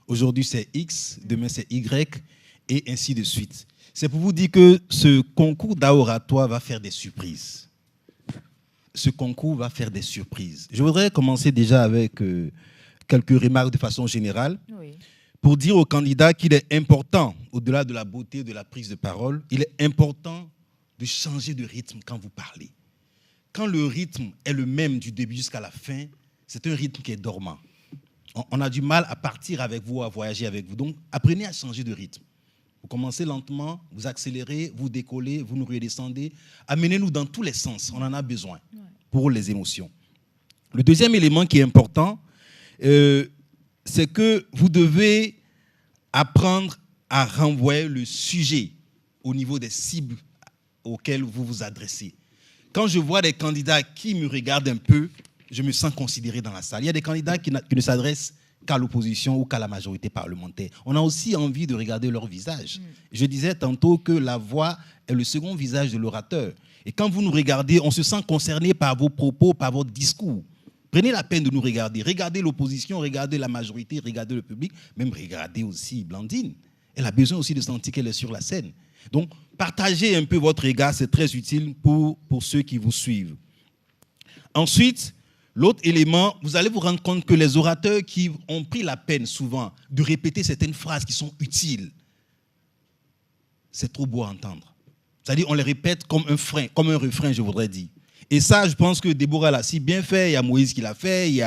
Aujourd'hui, c'est X, demain, c'est Y, et ainsi de suite. C'est pour vous dire que ce concours d'oratoire va faire des surprises. Ce concours va faire des surprises. Je voudrais commencer déjà avec quelques remarques de façon générale. Oui. Pour dire aux candidats qu'il est important, au-delà de la beauté de la prise de parole, il est important de changer de rythme quand vous parlez. Quand le rythme est le même du début jusqu'à la fin, c'est un rythme qui est dormant. On a du mal à partir avec vous, à voyager avec vous. Donc, apprenez à changer de rythme. Vous commencez lentement, vous accélérez, vous décollez, vous nous redescendez. Amenez-nous dans tous les sens, on en a besoin pour les émotions. Le deuxième élément qui est important, c'est que vous devez apprendre à renvoyer le sujet au niveau des cibles auxquelles vous vous adressez. Quand je vois des candidats qui me regardent un peu, je me sens considéré dans la salle. Il y a des candidats qui ne s'adressent qu'à l'opposition ou qu'à la majorité parlementaire. On a aussi envie de regarder leur visage. Je disais tantôt que la voix est le second visage de l'orateur. Et quand vous nous regardez, on se sent concerné par vos propos, par votre discours. Prenez la peine de nous regarder. Regardez l'opposition, regardez la majorité, regardez le public, même regardez aussi Blandine. Elle a besoin aussi de sentir qu'elle est sur la scène. Donc, partagez un peu votre regard, c'est très utile pour ceux qui vous suivent. Ensuite, l'autre élément, vous allez vous rendre compte que les orateurs qui ont pris la peine souvent de répéter certaines phrases qui sont utiles, c'est trop beau à entendre. C'est-à-dire, on les répète comme un refrain, je voudrais dire. Et ça, je pense que Déborah l'a si bien fait. Il y a Moïse qui l'a fait. Il y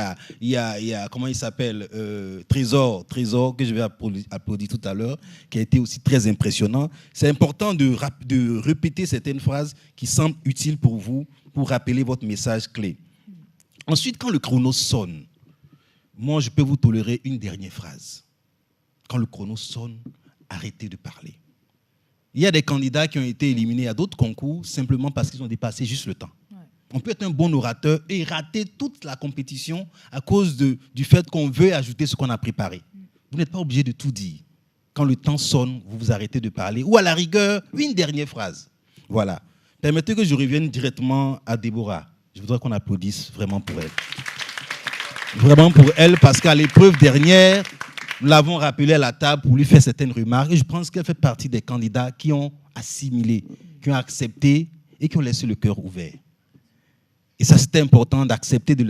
a comment il s'appelle, Trésor, que je vais applaudir tout à l'heure, qui a été aussi très impressionnant. C'est important de répéter certaines phrases qui semblent utiles pour vous, pour rappeler votre message clé. Ensuite, quand le chrono sonne, moi, je peux vous tolérer une dernière phrase. Quand le chrono sonne, arrêtez de parler. Il y a des candidats qui ont été éliminés à d'autres concours simplement parce qu'ils ont dépassé juste le temps. On peut être un bon orateur et rater toute la compétition à cause du fait qu'on veut ajouter ce qu'on a préparé. Vous n'êtes pas obligé de tout dire. Quand le temps sonne, vous vous arrêtez de parler. Ou à la rigueur, une dernière phrase. Voilà. Permettez que je revienne directement à Déborah. Je voudrais qu'on applaudisse vraiment pour elle. Vraiment pour elle, parce qu'à l'épreuve dernière, nous l'avons rappelée à la table pour lui faire certaines remarques. Et je pense qu'elle fait partie des candidats qui ont assimilé, qui ont accepté et qui ont laissé le cœur ouvert. Et ça, c'était important d'accepter de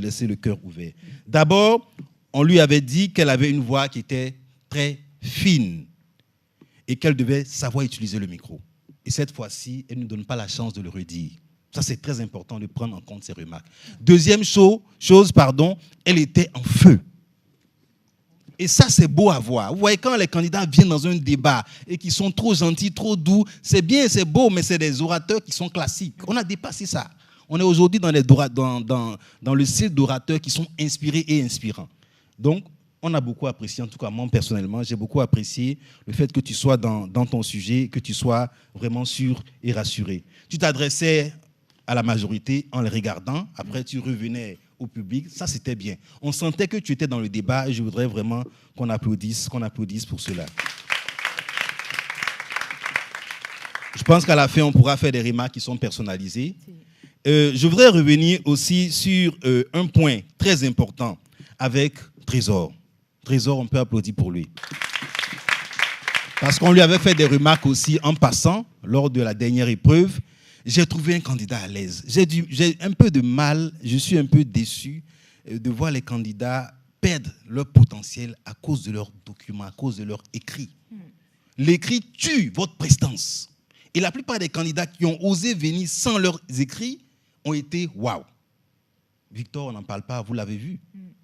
laisser le cœur ouvert. D'abord, on lui avait dit qu'elle avait une voix qui était très fine et qu'elle devait savoir utiliser le micro. Et cette fois-ci, elle ne nous donne pas la chance de le redire. Ça, c'est très important de prendre en compte ces remarques. Deuxième chose, elle était en feu. Et ça, c'est beau à voir. Vous voyez, quand les candidats viennent dans un débat et qu'ils sont trop gentils, trop doux, c'est bien, c'est beau, mais c'est des orateurs qui sont classiques. On a dépassé ça. On est aujourd'hui dans le style d'orateurs qui sont inspirés et inspirants. Donc, on a beaucoup apprécié, en tout cas moi personnellement, j'ai beaucoup apprécié le fait que tu sois dans ton sujet, que tu sois vraiment sûr et rassuré. Tu t'adressais à la majorité en les regardant, après tu revenais au public, ça c'était bien. On sentait que tu étais dans le débat et je voudrais vraiment qu'on applaudisse pour cela. Je pense qu'à la fin, on pourra faire des remarques qui sont personnalisées. Je voudrais revenir aussi sur un point très important avec Trésor. Trésor, on peut applaudir pour lui. Parce qu'on lui avait fait des remarques aussi en passant, lors de la dernière épreuve. J'ai trouvé un candidat à l'aise. J'ai un peu de mal, je suis un peu déçu de voir les candidats perdre leur potentiel à cause de leurs documents, à cause de leur écrit. L'écrit tue votre prestance. Et la plupart des candidats qui ont osé venir sans leurs écrits ont été waouh. Victor, on n'en parle pas, vous l'avez vu.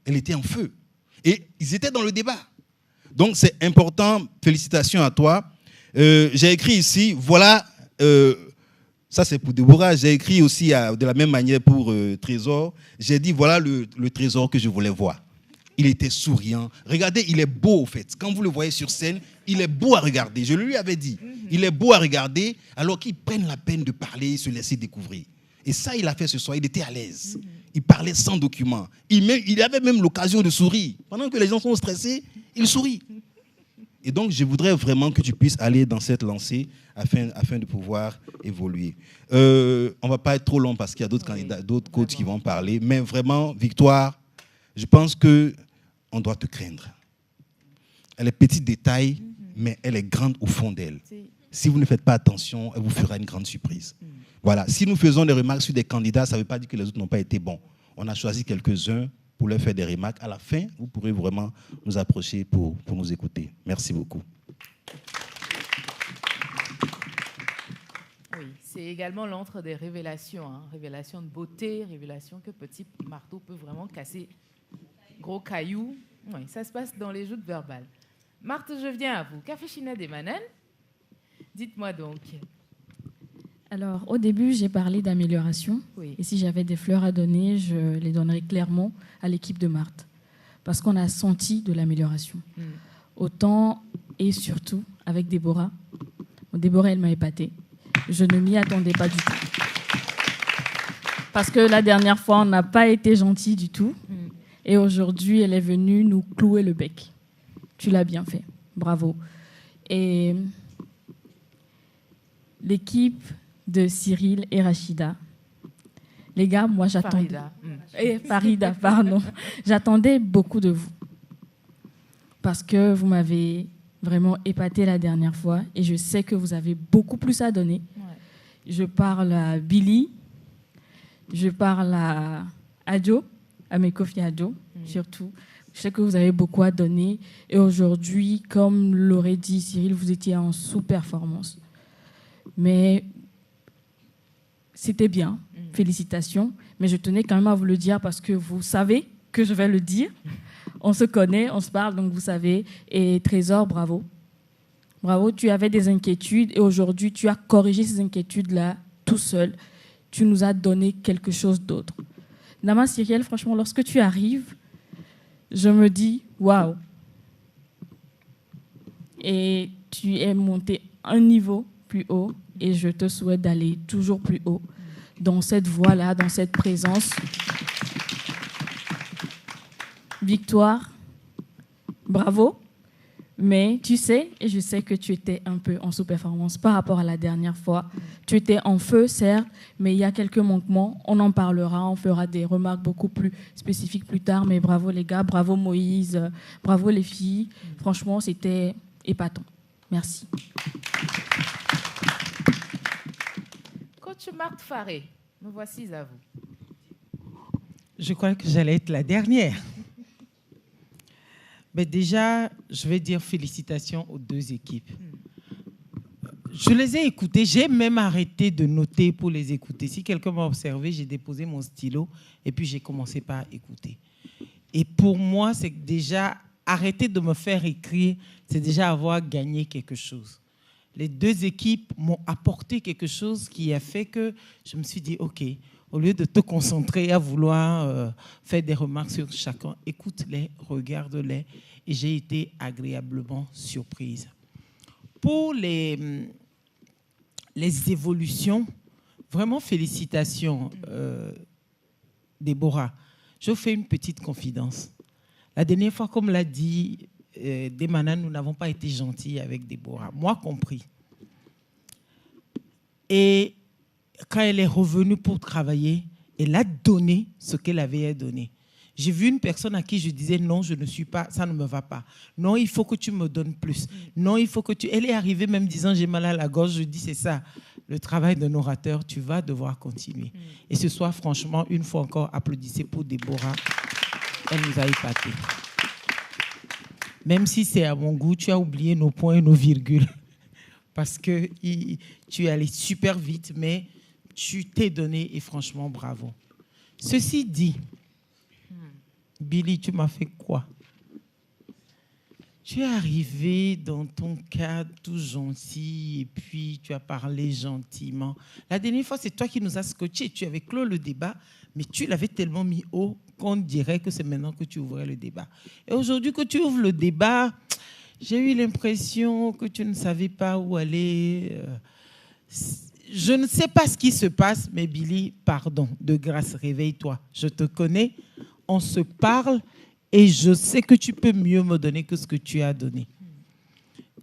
Elle était en feu. Et ils étaient dans le débat. Donc c'est important, félicitations à toi. J'ai écrit ici, voilà Ça, c'est pour Déborah. J'ai écrit aussi de la même manière pour Trésor. J'ai dit, voilà le Trésor que je voulais voir. Il était souriant. Regardez, il est beau, au fait. Quand vous le voyez sur scène, il est beau à regarder. Je lui avais dit, il est beau à regarder, alors qu'il prenne la peine de parler et se laisser découvrir. Et ça, il a fait ce soir. Il était à l'aise. Il parlait sans document. Il avait même l'occasion de sourire. Pendant que les gens sont stressés, il sourit. Et donc, je voudrais vraiment que tu puisses aller dans cette lancée afin de pouvoir évoluer. On ne va pas être trop long parce qu'il y a d'autres candidats, d'autres coachs qui vont parler. Mais vraiment, Victoire, je pense qu'on doit te craindre. Elle est petite de taille, mais elle est grande au fond d'elle. Si vous ne faites pas attention, elle vous fera une grande surprise. Voilà. Si nous faisons des remarques sur des candidats, ça ne veut pas dire que les autres n'ont pas été bons. On a choisi quelques-uns pour leur faire des remarques. À la fin, vous pourrez vraiment nous approcher pour nous écouter. Merci beaucoup. Oui, c'est également l'antre des révélations. Hein. Révélation de beauté, révélation que petit marteau peut vraiment casser gros cailloux. Oui, ça se passe dans les joutes verbales. Marthe, je viens à vous. Café China des Manen. Dites-moi donc. Alors, au début, j'ai parlé d'amélioration. Oui. Et si j'avais des fleurs à donner, je les donnerais clairement à l'équipe de Marthe. Parce qu'on a senti de l'amélioration. Autant et surtout avec Déborah. Bon, Déborah, elle m'a épatée. Je ne m'y attendais pas du tout. Parce que la dernière fois, on n'a pas été gentils du tout. Et aujourd'hui, elle est venue nous clouer le bec. Tu l'as bien fait. Bravo. Et l'équipe de Cyril et Rachida. Les gars, moi j'attendais... Farida, pardon. J'attendais beaucoup de vous. Parce que vous m'avez vraiment épaté la dernière fois et je sais que vous avez beaucoup plus à donner. Ouais. Je parle à Billy, je parle à Adjo, à mes Kofi Adjo, surtout. Je sais que vous avez beaucoup à donner et aujourd'hui, comme l'aurait dit Cyril, vous étiez en sous-performance. Mais c'était bien, félicitations. Mais je tenais quand même à vous le dire parce que vous savez que je vais le dire. On se connaît, on se parle, donc vous savez. Et Trésor, bravo. Bravo, tu avais des inquiétudes et aujourd'hui, tu as corrigé ces inquiétudes-là tout seul. Tu nous as donné quelque chose d'autre. Nama Cyril, franchement, lorsque tu arrives, je me dis, waouh. Et tu es monté un niveau plus haut et je te souhaite d'aller toujours plus haut dans cette voie-là, dans cette présence. Victoire, bravo, mais tu sais, et je sais que tu étais un peu en sous-performance par rapport à la dernière fois. Tu étais en feu, certes, mais il y a quelques manquements. On en parlera, on fera des remarques beaucoup plus spécifiques plus tard, mais bravo les gars, bravo Moïse, bravo les filles. Franchement, c'était épatant. Merci. Coach Marthe Faré, me voici à vous. Je crois que j'allais être la dernière. Mais déjà, je vais dire félicitations aux deux équipes. Je les ai écoutées, j'ai même arrêté de noter pour les écouter. Si quelqu'un m'a observé, j'ai déposé mon stylo et puis j'ai commencé par écouter. Et pour moi, c'est déjà arrêter de me faire écrire, c'est déjà avoir gagné quelque chose. Les deux équipes m'ont apporté quelque chose qui a fait que je me suis dit, OK, au lieu de te concentrer à vouloir faire des remarques sur chacun, écoute-les, regarde-les. Et j'ai été agréablement surprise. Pour les évolutions, vraiment félicitations, Déborah. Je vous fais une petite confidence. La dernière fois, comme l'a dit Demana, nous n'avons pas été gentils avec Déborah, moi compris. Et quand elle est revenue pour travailler, elle a donné ce qu'elle avait à donner. J'ai vu une personne à qui je disais non, je ne suis pas, ça ne me va pas. Non, il faut que tu me donnes plus. Non, il faut que tu... Elle est arrivée même disant j'ai mal à la gorge. Je dis c'est ça, le travail d'un orateur, tu vas devoir continuer. Et ce soir, franchement, une fois encore, applaudissez pour Déborah. Elle nous a épatés. Même si c'est à mon goût, tu as oublié nos points et nos virgules. Parce que tu es allé super vite, mais tu t'es donné et franchement, bravo. Ceci dit, Billy, tu m'as fait quoi? Tu es arrivé dans ton cadre tout gentil et puis tu as parlé gentiment. La dernière fois, c'est toi qui nous as scotché. Tu avais clos le débat, mais tu l'avais tellement mis haut qu'on dirait que c'est maintenant que tu ouvrais le débat. Et aujourd'hui, que tu ouvres le débat, j'ai eu l'impression que tu ne savais pas où aller. Je ne sais pas ce qui se passe, mais Billy, pardon, de grâce, réveille-toi. Je te connais, on se parle. Et je sais que tu peux mieux me donner que ce que tu as donné.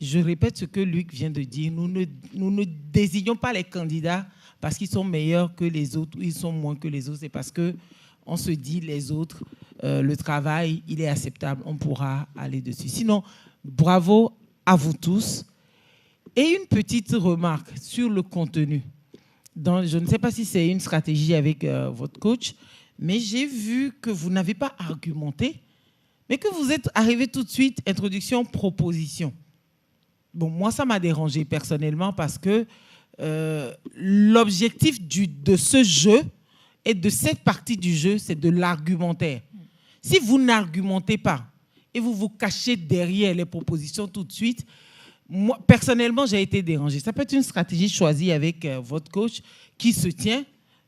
Je répète ce que Luc vient de dire. Nous ne désignons pas les candidats parce qu'ils sont meilleurs que les autres ou ils sont moins que les autres. C'est parce qu'on se dit les autres, le travail, il est acceptable. On pourra aller dessus. Sinon, bravo à vous tous. Et une petite remarque sur le contenu. Je ne sais pas si c'est une stratégie avec votre coach, mais j'ai vu que vous n'avez pas argumenté, mais que vous êtes arrivé tout de suite, introduction, proposition. Bon, moi, ça m'a dérangé personnellement parce que l'objectif de ce jeu et de cette partie du jeu, c'est de l'argumentaire. Si vous n'argumentez pas et vous vous cachez derrière les propositions tout de suite, moi, personnellement, j'ai été dérangé. Ça peut être une stratégie choisie avec votre coach qui se tient.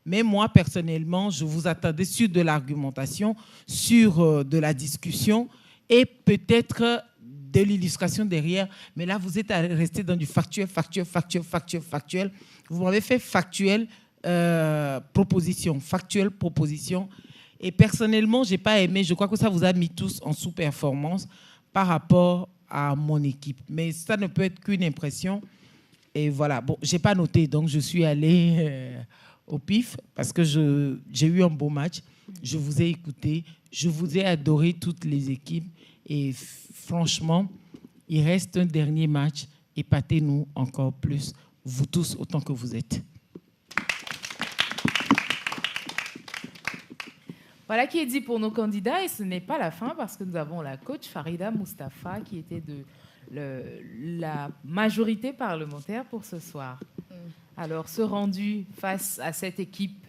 Mais moi, personnellement, je vous attendais sur de l'argumentation, sur de la discussion et peut-être de l'illustration derrière. Mais là, vous êtes resté dans du factuel. Vous m'avez fait factuel, proposition. Et personnellement, je n'ai pas aimé. Je crois que ça vous a mis tous en sous-performance par rapport à mon équipe. Mais ça ne peut être qu'une impression. Et voilà. Bon, je n'ai pas noté, donc je suis allé... au pif, parce que j'ai eu un beau match. Je vous ai écouté. Je vous ai adoré toutes les équipes. Et franchement, il reste un dernier match. Épatez-nous encore plus, vous tous, autant que vous êtes. Voilà qui est dit pour nos candidats. Et ce n'est pas la fin, parce que nous avons la coach Farida Mustafa, qui était de la majorité parlementaire pour ce soir. Alors, ce rendu face à cette équipe.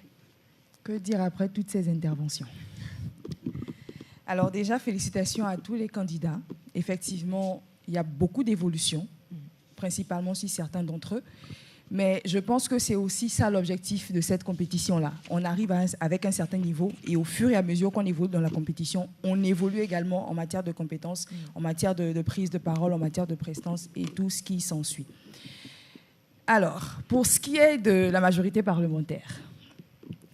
Que dire après toutes ces interventions? Alors déjà, félicitations à tous les candidats. Effectivement, il y a beaucoup d'évolutions, principalement sur certains d'entre eux. Mais je pense que c'est aussi ça l'objectif de cette compétition-là. On arrive avec un certain niveau et au fur et à mesure qu'on évolue dans la compétition, on évolue également en matière de compétences, en matière de prise de parole, en matière de prestance et tout ce qui s'ensuit. Alors, pour ce qui est de la majorité parlementaire,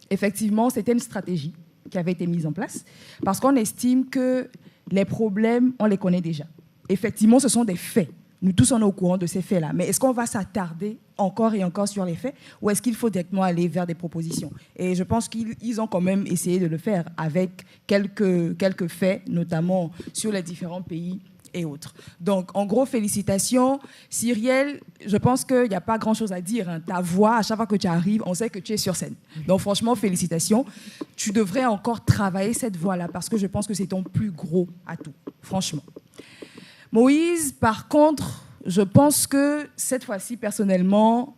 effectivement, c'était une stratégie qui avait été mise en place parce qu'on estime que les problèmes, on les connaît déjà. Effectivement, ce sont des faits. Nous tous, on est au courant de ces faits-là. Mais est-ce qu'on va s'attarder encore et encore sur les faits ou est-ce qu'il faut directement aller vers des propositions? Et je pense qu'ils ont quand même essayé de le faire avec quelques faits, notamment sur les différents pays et autres. Donc, en gros, félicitations. Cyrielle, je pense qu'il n'y a pas grand-chose à dire. Hein. Ta voix, à chaque fois que tu arrives, on sait que tu es sur scène. Donc, franchement, félicitations. Tu devrais encore travailler cette voix-là parce que je pense que c'est ton plus gros atout, franchement. Moïse, par contre, je pense que cette fois-ci, personnellement,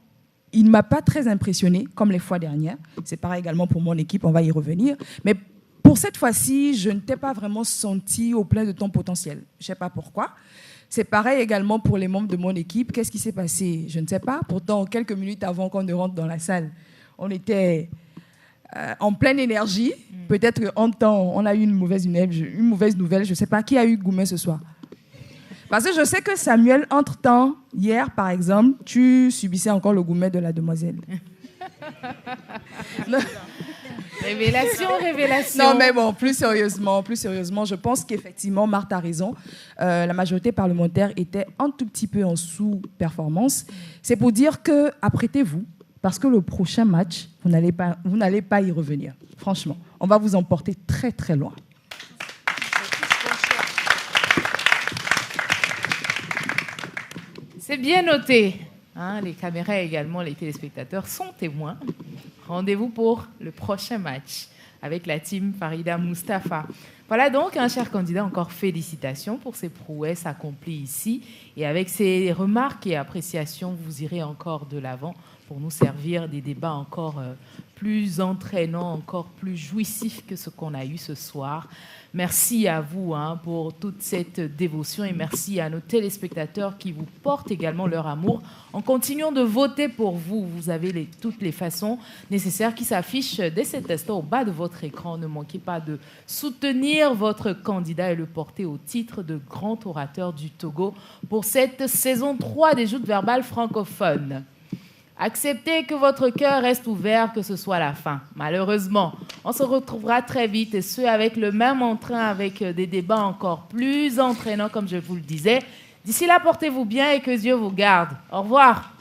il ne m'a pas très impressionné, comme les fois dernières. C'est pareil également pour mon équipe, on va y revenir. Mais pour cette fois-ci, je ne t'ai pas vraiment senti au plein de ton potentiel. Je ne sais pas pourquoi. C'est pareil également pour les membres de mon équipe. Qu'est-ce qui s'est passé? Je ne sais pas. Pourtant, quelques minutes avant qu'on ne rentre dans la salle, on était en pleine énergie. Peut-être qu'en temps, on a eu une mauvaise nouvelle. Je ne sais pas. Qui a eu Goumet ce soir? Parce que je sais que Samuel, entre-temps, hier, par exemple, tu subissais encore le Goumet de la demoiselle. Révélation. Non, mais bon, plus sérieusement, je pense qu'effectivement, Marthe a raison. La majorité parlementaire était un tout petit peu en sous-performance. C'est pour dire que, apprêtez-vous, parce que le prochain match, vous n'allez pas y revenir. Franchement, on va vous emporter très, très loin. C'est bien noté. Hein, les caméras et également les téléspectateurs sont témoins. Rendez-vous pour le prochain match avec la team Farida Mustafa. Voilà donc, un cher candidat, encore félicitations pour ces prouesses accomplies ici. Et avec ces remarques et appréciations, vous irez encore de l'avant pour nous servir des débats encore plus entraînant, encore plus jouissif que ce qu'on a eu ce soir. Merci à vous pour toute cette dévotion et merci à nos téléspectateurs qui vous portent également leur amour. En continuant de voter pour vous, vous avez toutes les façons nécessaires qui s'affichent dès cet instant au bas de votre écran. Ne manquez pas de soutenir votre candidat et le porter au titre de grand orateur du Togo pour cette saison 3 des Joutes verbales francophones. Acceptez que votre cœur reste ouvert, que ce soit la fin. Malheureusement, on se retrouvera très vite et ce, avec le même entrain, avec des débats encore plus entraînants, comme je vous le disais. D'ici là, portez-vous bien et que Dieu vous garde. Au revoir.